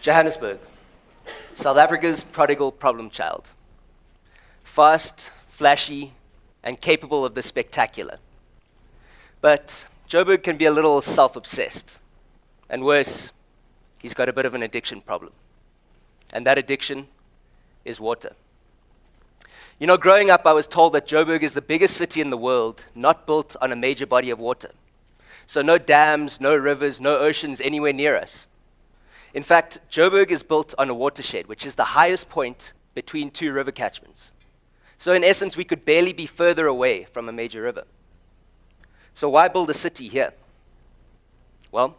Johannesburg, South Africa's prodigal problem child. Fast, flashy, and capable of the spectacular. But Joburg can be a little self-obsessed. And worse, he's got a bit of an addiction problem. And that addiction is water. You know, growing up, I was told that Joburg is the biggest city in the world, not built on a major body of water. So no dams, no rivers, no oceans anywhere near us. In fact, Joburg is built on a watershed, which is the highest point between two river catchments. So in essence, we could barely be further away from a major river. So why build a city here? Well,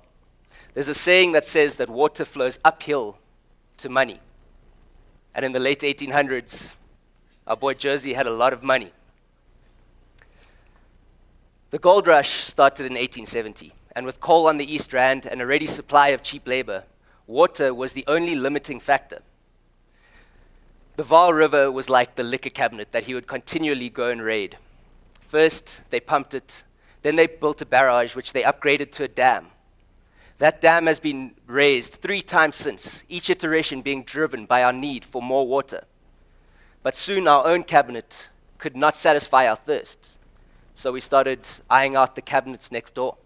there's a saying that says that water flows uphill to money. And in the late 1800s, our boy Jersey had a lot of money. The gold rush started in 1870, and with coal on the East Rand and a ready supply of cheap labor, water was the only limiting factor. The Vaal River was like the liquor cabinet that he would continually go and raid. First, they pumped it, then they built a barrage which they upgraded to a dam. That dam has been raised 3 times since, each iteration being driven by our need for more water. But soon our own cabinet could not satisfy our thirst, so we started eyeing out the cabinets next door.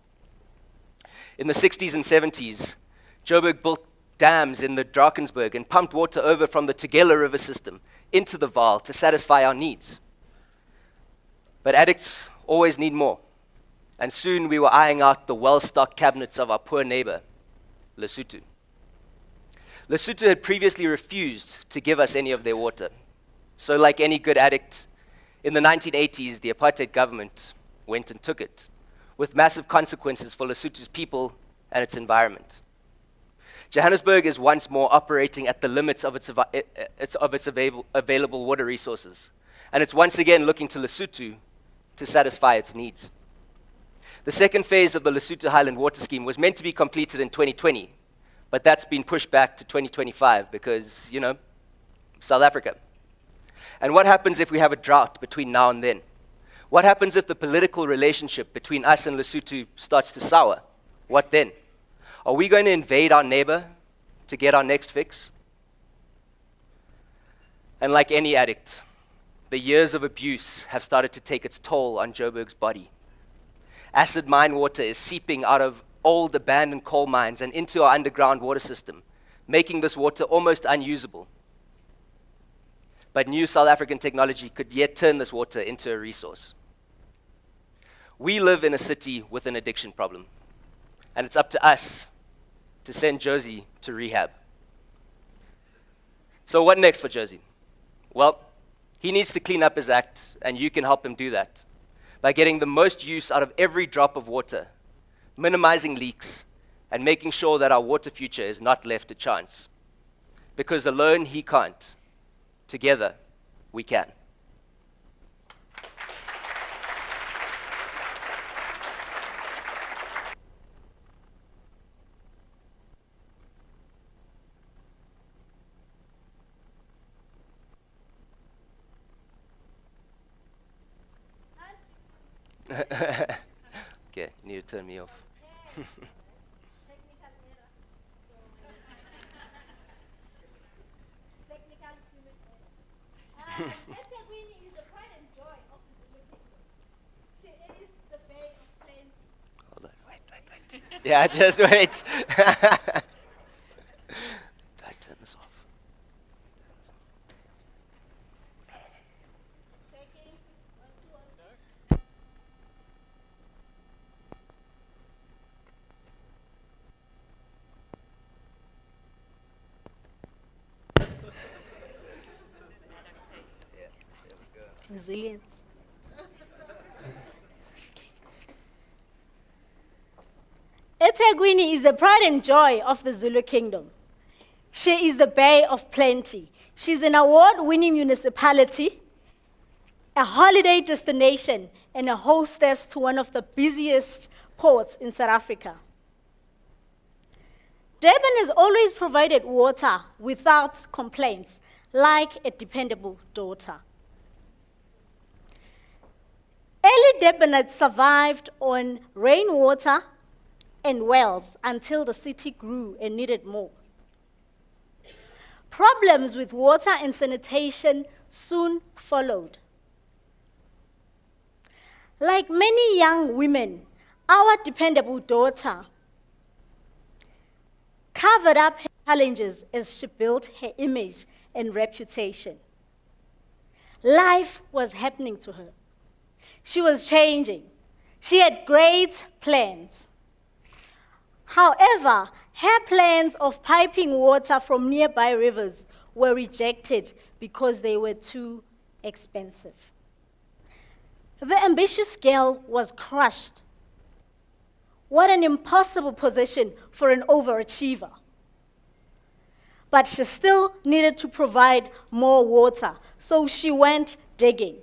In the 60s and 70s, Joburg built dams in the Drakensberg and pumped water over from the Tugela River system into the Vaal to satisfy our needs. But addicts always need more, and soon we were eyeing out the well-stocked cabinets of our poor neighbor, Lesotho. Lesotho had previously refused to give us any of their water. So like any good addict, in the 1980s, the apartheid government went and took it, with massive consequences for Lesotho's people and its environment. Johannesburg is once more operating at the limits of its available water resources, and it's once again looking to Lesotho to satisfy its needs. The second phase of the Lesotho Highland Water Scheme was meant to be completed in 2020, but that's been pushed back to 2025 because, you know, South Africa. And what happens if we have a drought between now and then? What happens if the political relationship between us and Lesotho starts to sour? What then? Are we going to invade our neighbor to get our next fix? And like any addict, the years of abuse have started to take its toll on Joburg's body. Acid mine water is seeping out of old abandoned coal mines and into our underground water system, making this water almost unusable. But new South African technology could yet turn this water into a resource. We live in a city with an addiction problem, and it's up to us to send Josie to rehab. So what next for Josie? Well, he needs to clean up his act, and you can help him do that by getting the most use out of every drop of water, minimizing leaks, and making sure that our water future is not left to chance. Because alone he can't. Together, we can. Okay, you need to turn me off. Ethekwini is the pride and joy of the Zulu people. She is the bay of plenty. Hold on, wait. Yeah, just wait. I turn this off. Checking. 1, 2, 1. Resilience. Ethekwini is the pride and joy of the Zulu kingdom. She is the bay of plenty. She's an award-winning municipality, a holiday destination, and a hostess to one of the busiest ports in South Africa. Durban has always provided water without complaints, like a dependable daughter. Early Durbanites survived on rainwater and wells until the city grew and needed more. problems with water and sanitation soon followed. Like many young women, our dependable daughter covered up her challenges as she built her image and reputation. Life was happening to her. She was changing. She had great plans. However, her plans of piping water from nearby rivers were rejected because they were too expensive. The ambitious girl was crushed. What an impossible position for an overachiever. But she still needed to provide more water, so she went digging.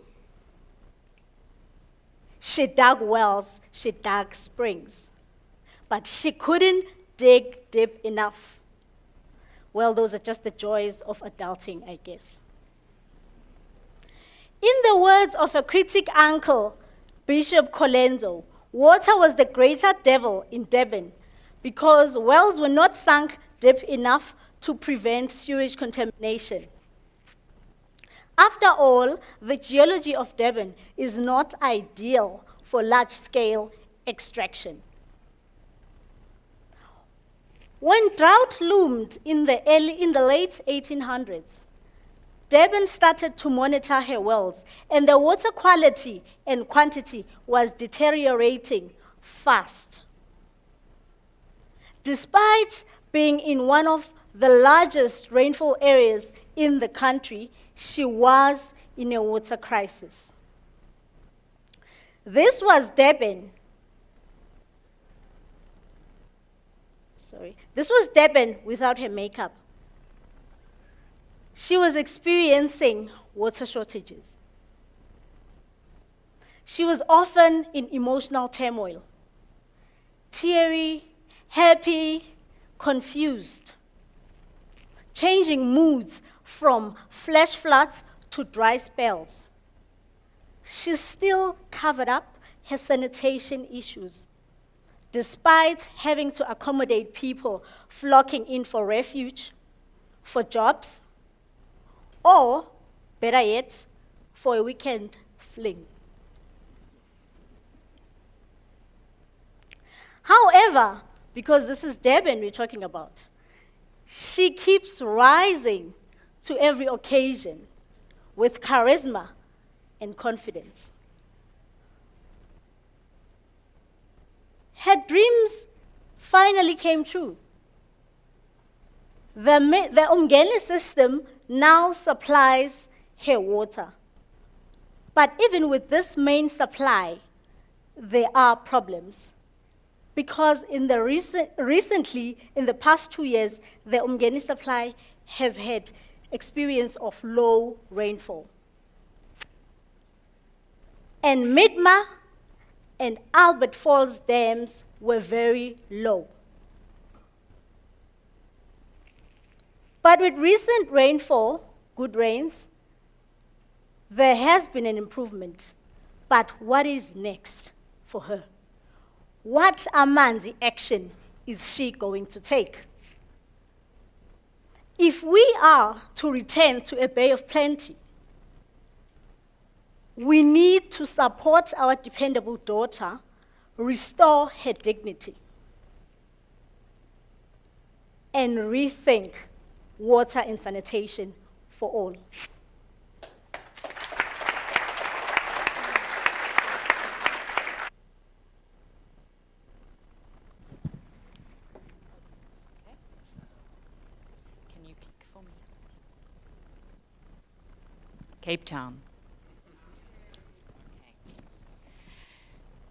She dug wells, she dug springs, but she couldn't dig deep enough. Well, those are just the joys of adulting, I guess. In the words of a critic uncle, Bishop Colenso, water was the greater devil in Durban because wells were not sunk deep enough to prevent sewage contamination. After all, the geology of Durban is not ideal for large-scale extraction. When drought loomed in the late 1800s, Durban started to monitor her wells, and the water quality and quantity was deteriorating fast. Despite being in one of the largest rainfall areas in the country, she was in a water crisis. This was Durban. This was Durban without her makeup. She was experiencing water shortages. She was often in emotional turmoil, teary, happy, confused, changing moods from flash floods to dry spells. She still covered up her sanitation issues, despite having to accommodate people flocking in for refuge, for jobs, or, better yet, for a weekend fling. However, because this is Durban we're talking about, she keeps rising to every occasion with charisma and confidence. Her dreams finally came true. The Umgeni system now supplies her water. But even with this main supply, there are problems. Because recently, in the past 2 years, the Umgeni supply has had experience of low rainfall. And Midma and Albert Falls dams were very low. But with recent rainfall, good rains, there has been an improvement. But what is next for her? What Amanzi action is she going to take? If we are to return to a bay of plenty, we need to support our dependable daughter, restore her dignity, and rethink water and sanitation for all. Can you click for me? Cape Town.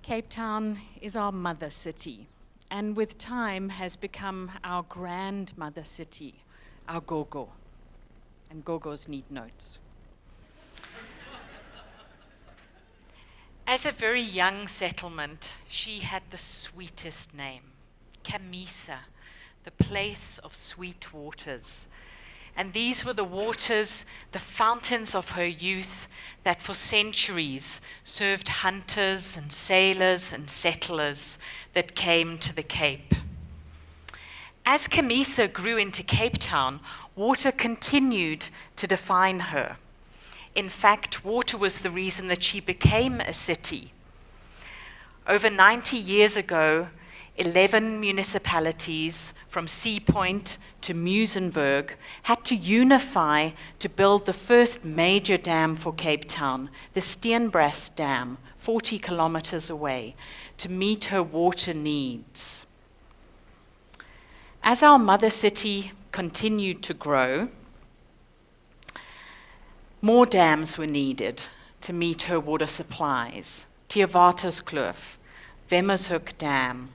Cape Town is our mother city, and with time has become our grandmother city, our gogo. And gogos need notes. As a very young settlement, she had the sweetest name, Kamisa, the place of sweet waters. And these were the waters, the fountains of her youth, that for centuries served hunters and sailors and settlers that came to the Cape. As Kamisa grew into Cape Town, water continued to define her. In fact, water was the reason that she became a city. Over 90 years ago, 11 municipalities from Sea Point to Muizenberg had to unify to build the first major dam for Cape Town, the Steenbras Dam, 40 kilometers away, to meet her water needs. As our mother city continued to grow, more dams were needed to meet her water supplies. Theewaterskloof, Wemmershoek Dam,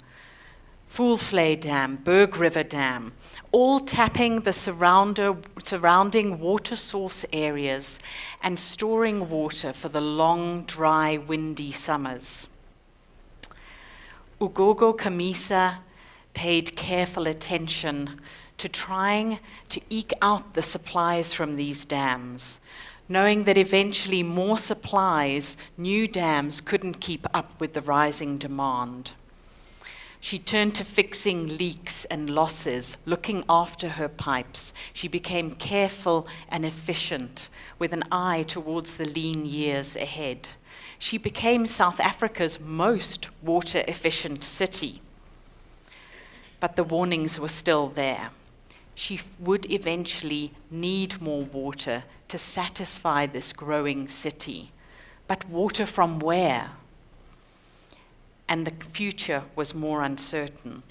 Voelvlei Dam, Berg River Dam, all tapping the surrounding water source areas and storing water for the long, dry, windy summers. Ugogo Kamisa paid careful attention to trying to eke out the supplies from these dams, knowing that eventually more supplies, new dams couldn't keep up with the rising demand. She turned to fixing leaks and losses, looking after her pipes. She became careful and efficient, with an eye towards the lean years ahead. She became South Africa's most water-efficient city. But the warnings were still there. She would eventually need more water to satisfy this growing city. But water from where? And the future was more uncertain.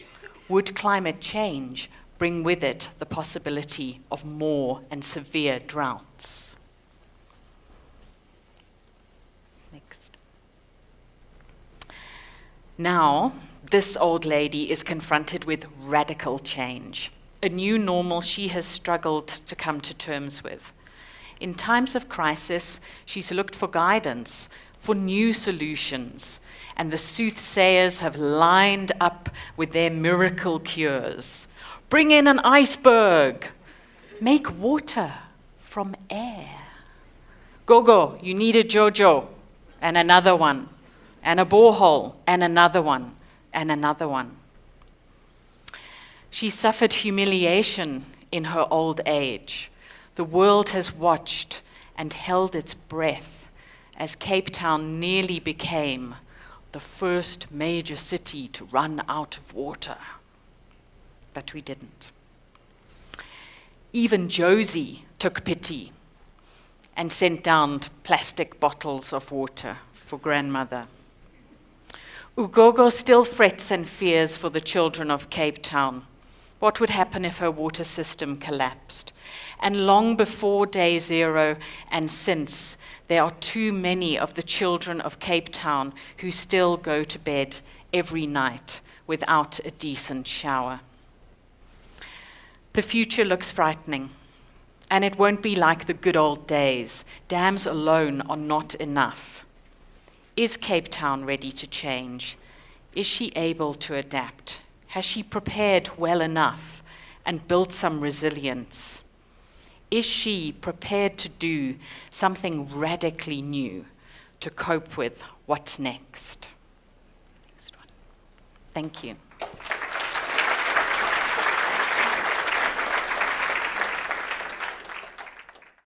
Would climate change bring with it the possibility of more and severe droughts? Next. Now, this old lady is confronted with radical change, a new normal she has struggled to come to terms with. In times of crisis, she's looked for guidance, for new solutions, and the soothsayers have lined up with their miracle cures. Bring in an iceberg. Make water from air. Gogo, you need a Jojo, and another one, and a borehole, and another one, and another one. She suffered humiliation in her old age. The world has watched and held its breath as Cape Town nearly became the first major city to run out of water. But we didn't. Even Josie took pity and sent down plastic bottles of water for grandmother. Ugogo still frets and fears for the children of Cape Town. What would happen if her water system collapsed? And long before day zero and since, there are too many of the children of Cape Town who still go to bed every night without a decent shower. The future looks frightening, and it won't be like the good old days. Dams alone are not enough. Is Cape Town ready to change? Is she able to adapt? Has she prepared well enough and built some resilience? Is she prepared to do something radically new to cope with what's next? Thank you.